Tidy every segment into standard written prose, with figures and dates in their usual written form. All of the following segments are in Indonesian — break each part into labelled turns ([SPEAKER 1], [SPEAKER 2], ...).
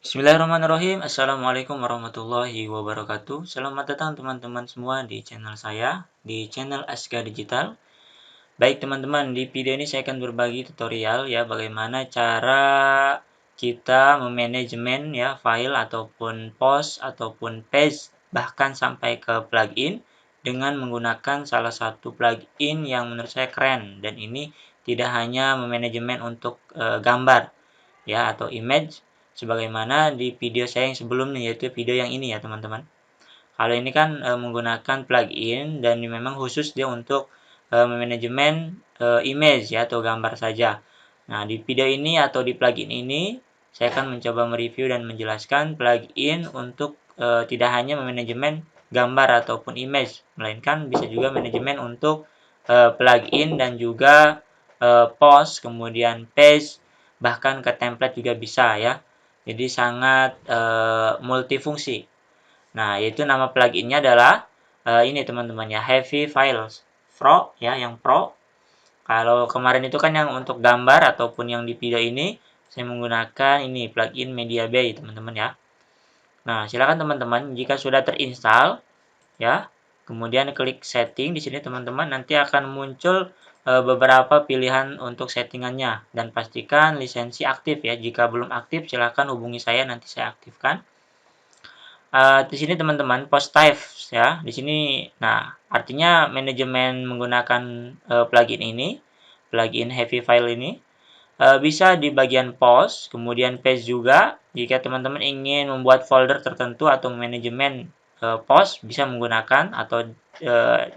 [SPEAKER 1] Bismillahirrahmanirrahim. Assalamualaikum warahmatullahi wabarakatuh. Selamat datang teman-teman semua di channel saya, di channel Aska Digital. Baik teman-teman, di video ini saya akan berbagi tutorial ya bagaimana cara kita memanajemen ya file ataupun post ataupun page bahkan sampai ke plugin dengan menggunakan salah satu plugin yang menurut saya keren, dan ini tidak hanya memanajemen untuk gambar ya atau image sebagaimana di video saya yang sebelumnya, yaitu video yang ini ya teman-teman. Kalau ini kan menggunakan plugin dan memang khusus dia untuk manajemen image ya atau gambar saja. Nah, di video ini atau di plugin ini saya akan mencoba mereview dan menjelaskan plugin untuk tidak hanya manajemen gambar ataupun image, melainkan bisa juga manajemen untuk plugin dan juga post, kemudian page, bahkan ke template juga bisa ya. Jadi sangat multifungsi. Nah, yaitu nama pluginnya adalah ini teman-teman ya, Heavy Files Pro ya, yang Pro. Kalau kemarin itu kan yang untuk gambar ataupun yang di video ini saya menggunakan ini plugin Media Bay teman-teman ya. Nah, silakan teman-teman jika sudah terinstall ya, kemudian klik setting di sini teman-teman, nanti akan muncul beberapa pilihan untuk settingannya, dan pastikan lisensi aktif ya. Jika belum aktif silakan hubungi saya, nanti saya aktifkan. Di sini teman-teman post types ya. Di sini nah artinya manajemen menggunakan plugin ini, plugin Heavy File ini bisa di bagian post, kemudian page juga. Jika teman-teman ingin membuat folder tertentu atau manajemen post bisa menggunakan atau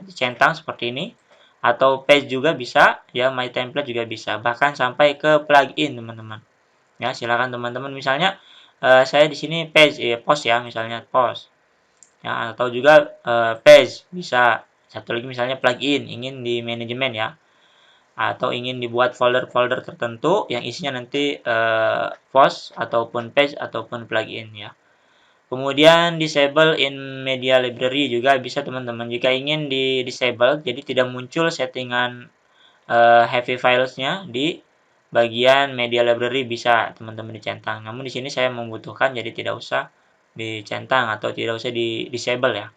[SPEAKER 1] dicentang seperti ini, atau page juga bisa ya, my template juga bisa, bahkan sampai ke plugin teman-teman. Ya, silakan teman-teman, misalnya saya di sini page post ya, misalnya post. Ya, atau juga page bisa. Satu lagi misalnya plugin, ingin di manajemen ya, atau ingin dibuat folder-folder tertentu yang isinya nanti post ataupun page ataupun plugin ya. Kemudian disable in media library juga bisa teman-teman. Jika ingin di disable, jadi tidak muncul settingan heavy filesnya di bagian media library, bisa teman-teman dicentang. Namun di sini saya membutuhkan, jadi tidak usah dicentang atau tidak usah di disable ya.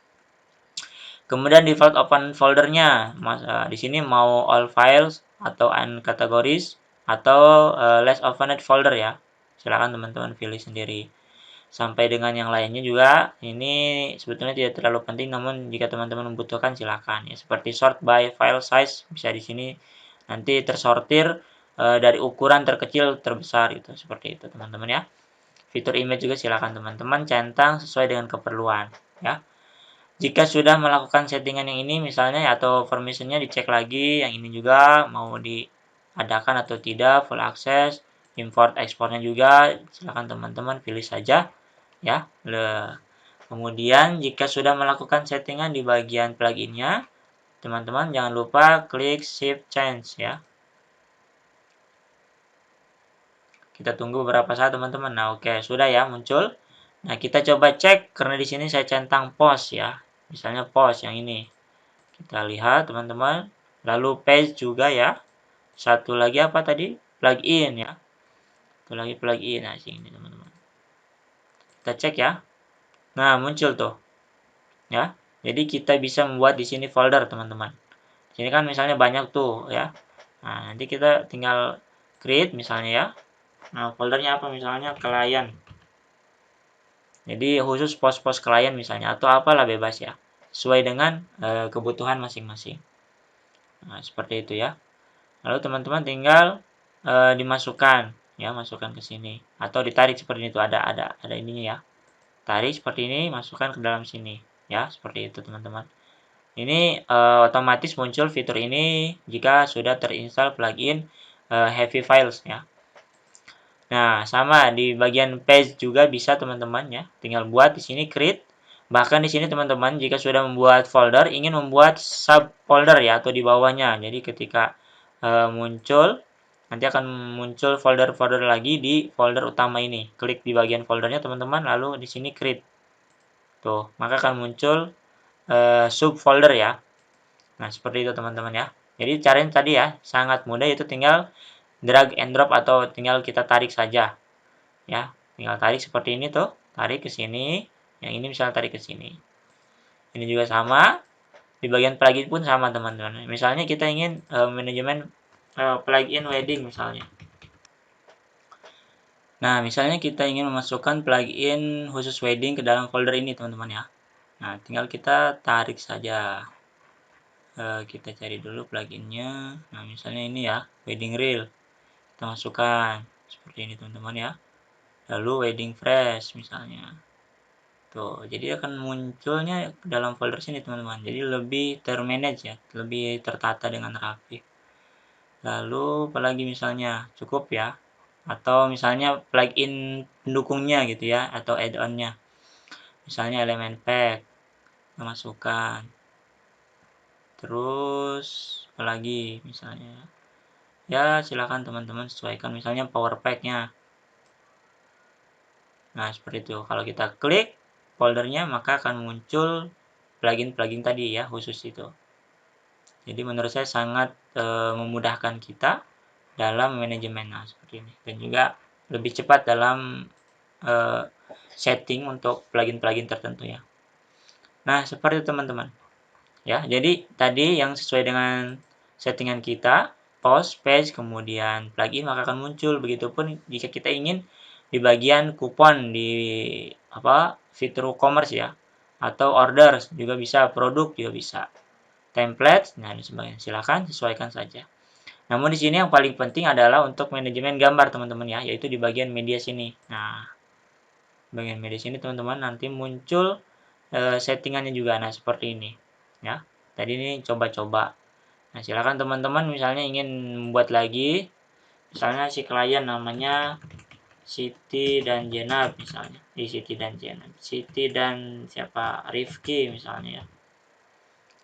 [SPEAKER 1] Kemudian default open foldernya, di sini mau all files atau uncategories atau less opened folder ya. Silakan teman-teman pilih sendiri. Sampai dengan yang lainnya juga ini sebetulnya tidak terlalu penting, namun jika teman-teman membutuhkan silakan ya. Seperti sort by file size, bisa di sini nanti tersortir dari ukuran terkecil terbesar gitu, seperti itu teman-teman ya. Fitur image juga silakan teman-teman centang sesuai dengan keperluan ya. Jika sudah melakukan settingan yang ini misalnya atau permissionnya dicek lagi, yang ini juga mau diadakan atau tidak, full access, import exportnya juga silakan teman-teman pilih saja ya. Kemudian jika sudah melakukan settingan di bagian pluginnya, teman-teman jangan lupa klik save change ya. Kita tunggu beberapa saat teman-teman. Nah, oke, sudah ya muncul. Nah, kita coba cek karena di sini saya centang post ya. Misalnya post yang ini. Kita lihat teman-teman. Lalu page juga ya. Satu lagi apa tadi? Plugin ya. Satu lagi plugin. Nah, sini teman-teman. Kita cek ya. Nah, muncul tuh. Ya. Jadi kita bisa membuat di sini folder, teman-teman. Sini kan misalnya banyak tuh ya. Nah, nanti kita tinggal create misalnya ya. Nah, foldernya apa misalnya klien. Jadi khusus pos-pos klien misalnya atau apalah bebas ya. Sesuai dengan kebutuhan masing-masing. Nah, seperti itu ya. Lalu teman-teman tinggal dimasukkan ya, masukkan ke sini atau ditarik seperti itu, ada ininya ya. Tarik seperti ini, masukkan ke dalam sini ya, seperti itu teman-teman. Ini otomatis muncul fitur ini jika sudah terinstall plugin Heavy Files ya. Nah, sama di bagian page juga bisa teman-teman ya. Tinggal buat di sini create. Bahkan di sini teman-teman jika sudah membuat folder, ingin membuat subfolder ya atau di bawahnya. Jadi ketika muncul, nanti akan muncul folder-folder lagi di folder utama ini. Klik di bagian foldernya teman-teman, lalu di sini create. Tuh, maka akan muncul subfolder ya. Nah, seperti itu teman-teman ya. Jadi caranya tadi ya, sangat mudah, itu tinggal drag and drop atau tinggal kita tarik saja. Ya, tinggal tarik seperti ini tuh, tarik ke sini, yang ini misalnya tarik ke sini. Ini juga sama, di bagian plugin pun sama teman-teman. Misalnya kita ingin manajemen plugin wedding misalnya. Nah, misalnya kita ingin memasukkan plugin khusus wedding ke dalam folder ini teman-teman ya. Nah, tinggal kita tarik saja. Kita cari dulu pluginnya. Nah, misalnya ini ya, wedding reel. Kita masukkan seperti ini teman-teman ya. Lalu wedding fresh misalnya. Tuh, jadi akan munculnya dalam folder sini teman-teman. Jadi lebih termanage ya, lebih tertata dengan rapi. Lalu apalagi misalnya, cukup ya. Atau misalnya plugin pendukungnya gitu ya, atau add-onnya. Misalnya elemen pack, kita masukkan. Terus apalagi misalnya. Ya, silakan teman-teman sesuaikan misalnya power pack-nya. Nah, seperti itu. Kalau kita klik foldernya, maka akan muncul plugin-plugin tadi ya, khusus itu. Jadi menurut saya sangat memudahkan kita dalam manajemen seperti ini. Dan juga lebih cepat dalam setting untuk plugin-plugin tertentu ya. Nah, seperti itu teman-teman. Ya, jadi tadi yang sesuai dengan settingan kita, post, page, kemudian plugin maka akan muncul. Begitupun jika kita ingin di bagian kupon di fitur commerce ya, atau orders juga bisa, produk juga bisa, template, nah dan sebagainya. Silakan sesuaikan saja. Namun di sini yang paling penting adalah untuk manajemen gambar teman-teman ya, yaitu di bagian media sini. Nah, bagian media sini teman-teman nanti muncul settingannya juga. Nah, seperti ini ya. Tadi ini coba-coba. Nah, silakan teman-teman misalnya ingin membuat lagi, misalnya si klien namanya Siti dan Jenab misalnya. Siti dan Jenab. Siti dan siapa? Rifki misalnya ya.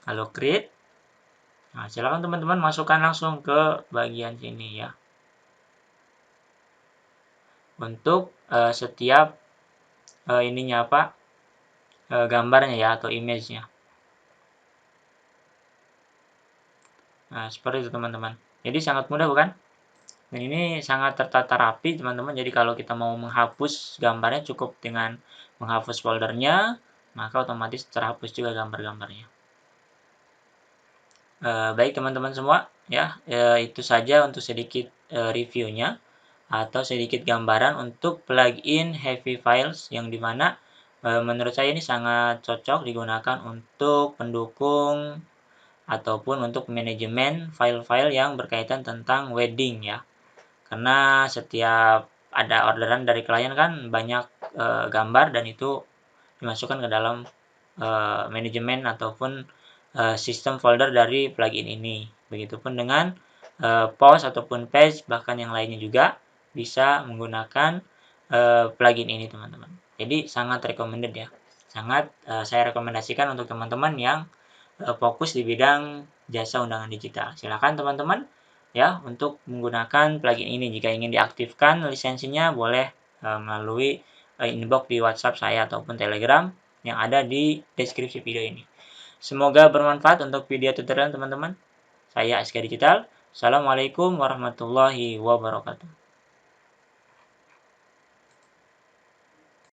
[SPEAKER 1] Lalu create. Nah, silakan teman-teman masukkan langsung ke bagian sini ya. Untuk setiap gambarnya ya atau image-nya. Nah, seperti itu teman-teman. Jadi sangat mudah bukan? Dan ini sangat tertata rapi teman-teman. Jadi kalau kita mau menghapus gambarnya cukup dengan menghapus foldernya, maka otomatis terhapus juga gambar-gambarnya. Baik teman-teman semua, ya itu saja untuk sedikit reviewnya atau sedikit gambaran untuk plugin Heavy Files yang dimana menurut saya ini sangat cocok digunakan untuk pendukung ataupun untuk manajemen file-file yang berkaitan tentang wedding ya. Karena setiap ada orderan dari klien kan banyak gambar dan itu dimasukkan ke dalam manajemen ataupun sistem folder dari plugin ini. Begitupun dengan post ataupun page bahkan yang lainnya juga bisa menggunakan plugin ini teman-teman. Jadi sangat recommended ya. Sangat saya rekomendasikan untuk teman-teman yang fokus di bidang jasa undangan digital. Silakan teman-teman ya untuk menggunakan plugin ini. Jika ingin diaktifkan lisensinya boleh melalui inbox di WhatsApp saya ataupun Telegram yang ada di deskripsi video ini. Semoga bermanfaat untuk video tutorial teman-teman. Saya SK Digital. Assalamualaikum warahmatullahi wabarakatuh.